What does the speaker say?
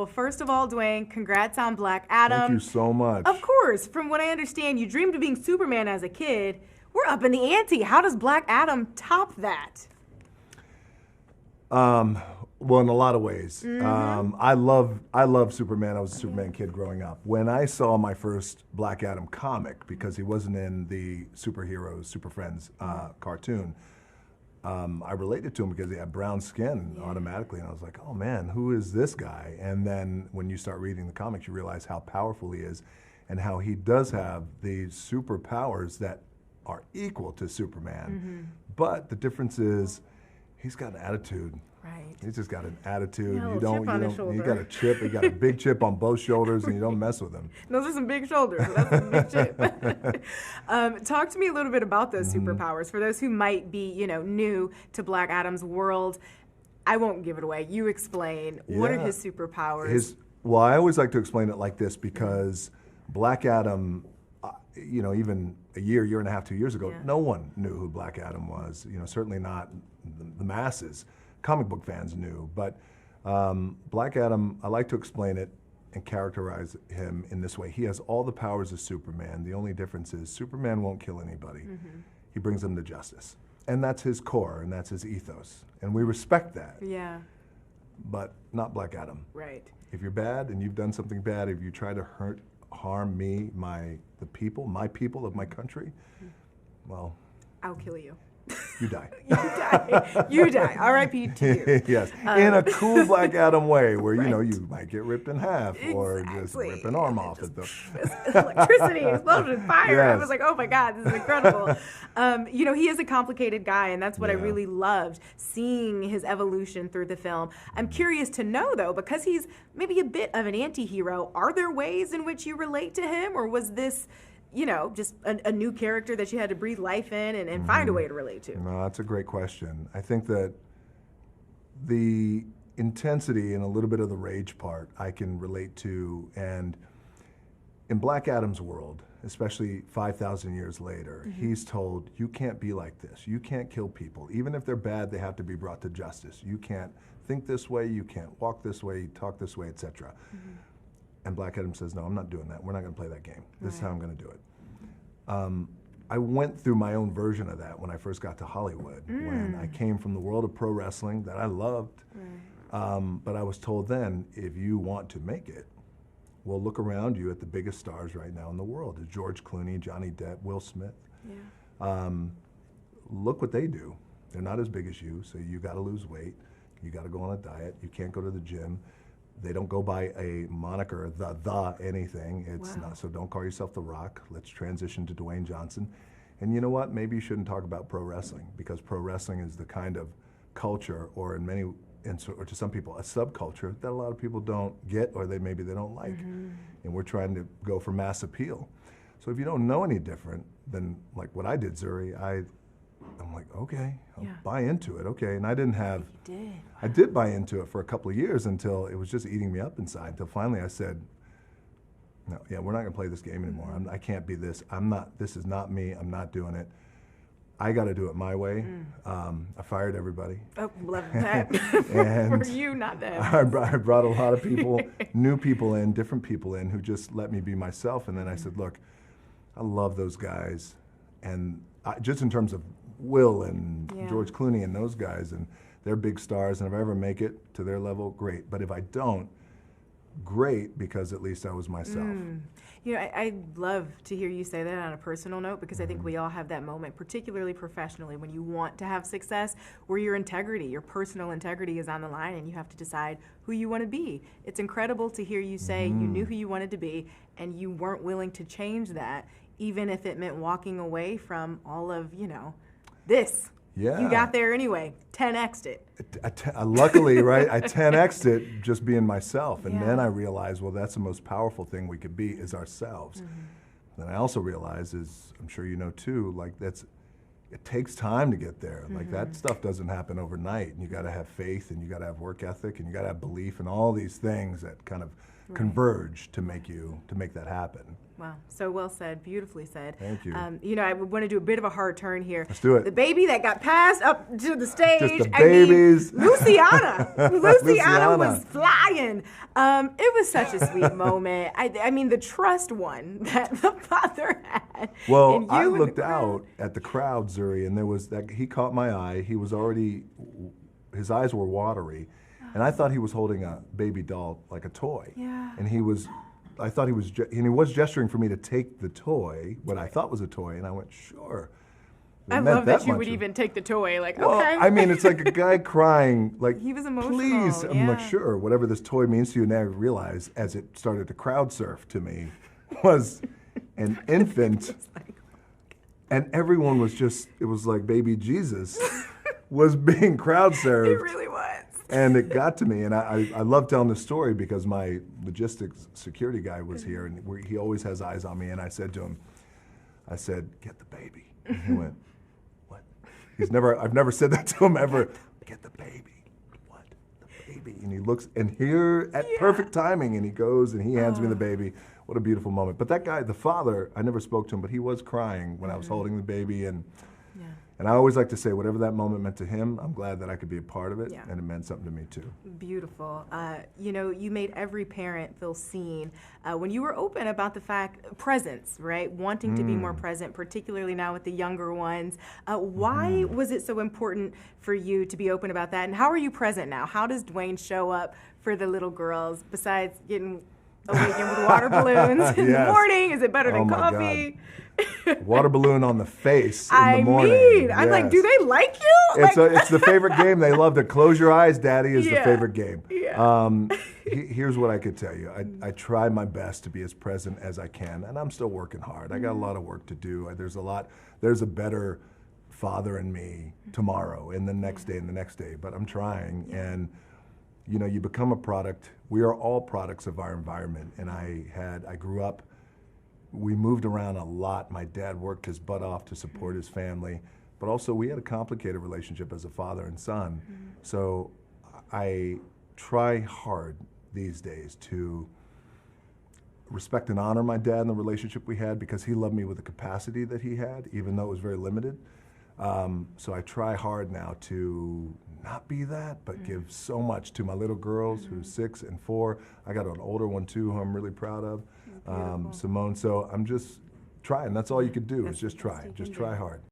Well, first of all, Dwayne, congrats on Black Adam. Thank you so much. Of course. From what I understand, you dreamed of being Superman as a kid. We're up in the ante. How does Black Adam top that? Well, in a lot of ways. I love Superman. I was a Superman kid growing up. When I saw my first Black Adam comic, because he wasn't in the Superheroes, Super Friends cartoon, I related to him because he had brown skin automatically. And I was like, oh man, who is this guy? And then when you start reading the comics, you realize how powerful he is and how he does have these superpowers that are equal to Superman. But the difference is he's got an attitude. Right. He's just got an attitude. Yeah, You got a chip. You got a big chip on both shoulders, and you don't mess with him. Those are some big shoulders. So that's a big chip. Talk to me a little bit about those superpowers for those who might be, new to Black Adam's world. I won't give it away. You explain. What are his superpowers? Well, I always like to explain it like this because Black Adam, even a year and a half, 2 years ago, no one knew who Black Adam was. Certainly not the masses. Comic book fans knew, but Black Adam, I like to explain it and characterize him in this way. He has all the powers of Superman. The only difference is Superman won't kill anybody. He brings them to justice. And that's his core, and that's his ethos. And we respect that. Yeah. But not Black Adam. Right. If you're bad and you've done something bad, if you try to harm me, the people of my country, well, I'll kill you. You die. You die. R.I.P. to you. Yes, in a cool Black Adam way, where you might get ripped in half or just rip an arm off at the electricity, explosion, fire. Yes. I was like, oh my God, this is incredible. He is a complicated guy, and that's what I really loved, seeing his evolution through the film. I'm curious to know, though, because he's maybe a bit of an anti-hero, are there ways in which you relate to him, or was this just a new character that you had to breathe life in and find a way to relate to? No, that's a great question. I think that the intensity and a little bit of the rage part I can relate to, and in Black Adam's world, especially 5,000 years later, he's told, you can't be like this. You can't kill people. Even if they're bad, they have to be brought to justice. You can't think this way, you can't walk this way, talk this way, etc. And Black Adam says, no, I'm not doing that. We're not going to play that game. This is how I'm going to do it. I went through my own version of that when I first got to Hollywood, when I came from the world of pro wrestling that I loved. But I was told then, if you want to make it, well, look around you at the biggest stars right now in the world. It's George Clooney, Johnny Depp, Will Smith. Look what they do. They're not as big as you, so you got to lose weight. You got to go on a diet. You can't go to the gym. They don't go by a moniker, the anything. It's not, so don't call yourself The Rock. Let's transition to Dwayne Johnson. And you know what? Maybe you shouldn't talk about pro wrestling, because pro wrestling is the kind of culture, or or to some people, a subculture that a lot of people don't get, or maybe they don't like. And we're trying to go for mass appeal. So if you don't know any different than like what I did, Zuri, I'm like, okay, I'll buy into it, okay. And I didn't have, I did buy into it for a couple of years until it was just eating me up inside, until finally I said, no, we're not gonna play this game anymore. I can't be this. This is not me, I'm not doing it. I gotta do it my way. I fired everybody. Oh, love that. And for you, not them. I brought a lot of people, new people in, different people in, who just let me be myself. And then I said, look, I love those guys. And just in terms of Will and George Clooney and those guys, and they're big stars, and if I ever make it to their level, great. But if I don't, great, because at least I was myself. I love to hear you say that on a personal note, because I think we all have that moment, particularly professionally, when you want to have success, where your integrity, your personal integrity is on the line, and you have to decide who you want to be. It's incredible to hear you say you knew who you wanted to be, and you weren't willing to change that, even if it meant walking away from all of, this. Yeah. You got there anyway. 10x'd it. Luckily, right, I 10x'd it just being myself. And then I realized, well, that's the most powerful thing we could be, is ourselves. Then I also realized, as I'm sure you know too, like it takes time to get there. Like that stuff doesn't happen overnight. And you got to have faith, and you got to have work ethic, and you got to have belief, and all these things that kind of converge to make that happen. Wow, so well said, beautifully said. Thank you. You know, I want to do a bit of a hard turn here. Let's do it. The baby that got passed up to the stage. Just the babies. I mean, Luciana. Luciana was Luciana. flying. It was such a sweet moment. I mean, the trust one that the father had. Well, and I you in the looked crowd. out at the crowd, Zuri, and there was that he caught my eye. He was already, his eyes were watery, and I thought he was holding a baby doll like a toy. Yeah. And I thought he was, and he was gesturing for me to take the toy, what I thought was a toy, and I went, sure. It I meant love that you much would to- even take the toy, like, Well, okay. I mean, it's like a guy crying, like, He was emotional, please. I'm like, yeah. sure, whatever this toy means to you. And I realized, as it started to crowd surf to me, was an infant. And everyone was just, it was like baby Jesus was being crowd It served. really was. And it got to me. And I love telling this story because my logistics security guy was here and he always has eyes on me. And I said to him, I said, get the baby. And he went, what? I've never said that to him ever. Get the baby. What? The baby. And he looks, and here at perfect timing, and he goes and he hands me the baby. What a beautiful moment. But that guy, the father, I never spoke to him, but he was crying when I was holding the baby. And I always like to say, whatever that moment meant to him, I'm glad that I could be a part of it, Yeah. and it meant something to me too. Beautiful. You know, you made every parent feel seen when you were open about the fact, presence, right? Wanting to be more present, particularly now with the younger ones. Why was it so important for you to be open about that? And how are you present now? How does Dwayne show up for the little girls besides getting awakened with water balloons in the Yes. morning? Is it better than Oh my coffee? Water balloon on the face in I the morning. mean, I'm like, do Yes. they like you? It's the favorite game. They love to close your eyes, Daddy is the Yeah. favorite game. Yeah. Here's what I could tell you. I try my best to be as present as I can, and I'm still working hard. I got a lot of work to do. There's a better father in me tomorrow and the next day and the next day, but I'm trying. And you know, you become a product. We are all products of our environment. And I grew up, we moved around a lot. My dad worked his butt off to support his family, but also we had a complicated relationship as a father and son. So I try hard these days to respect and honor my dad and the relationship we had because he loved me with the capacity that he had, even though it was very limited. So I try hard now to not be that, but give so much to my little girls who's 6 and 4. I got an older one too who I'm really proud of, Simone. So I'm just trying. That's all you could do is just try. Just try hard.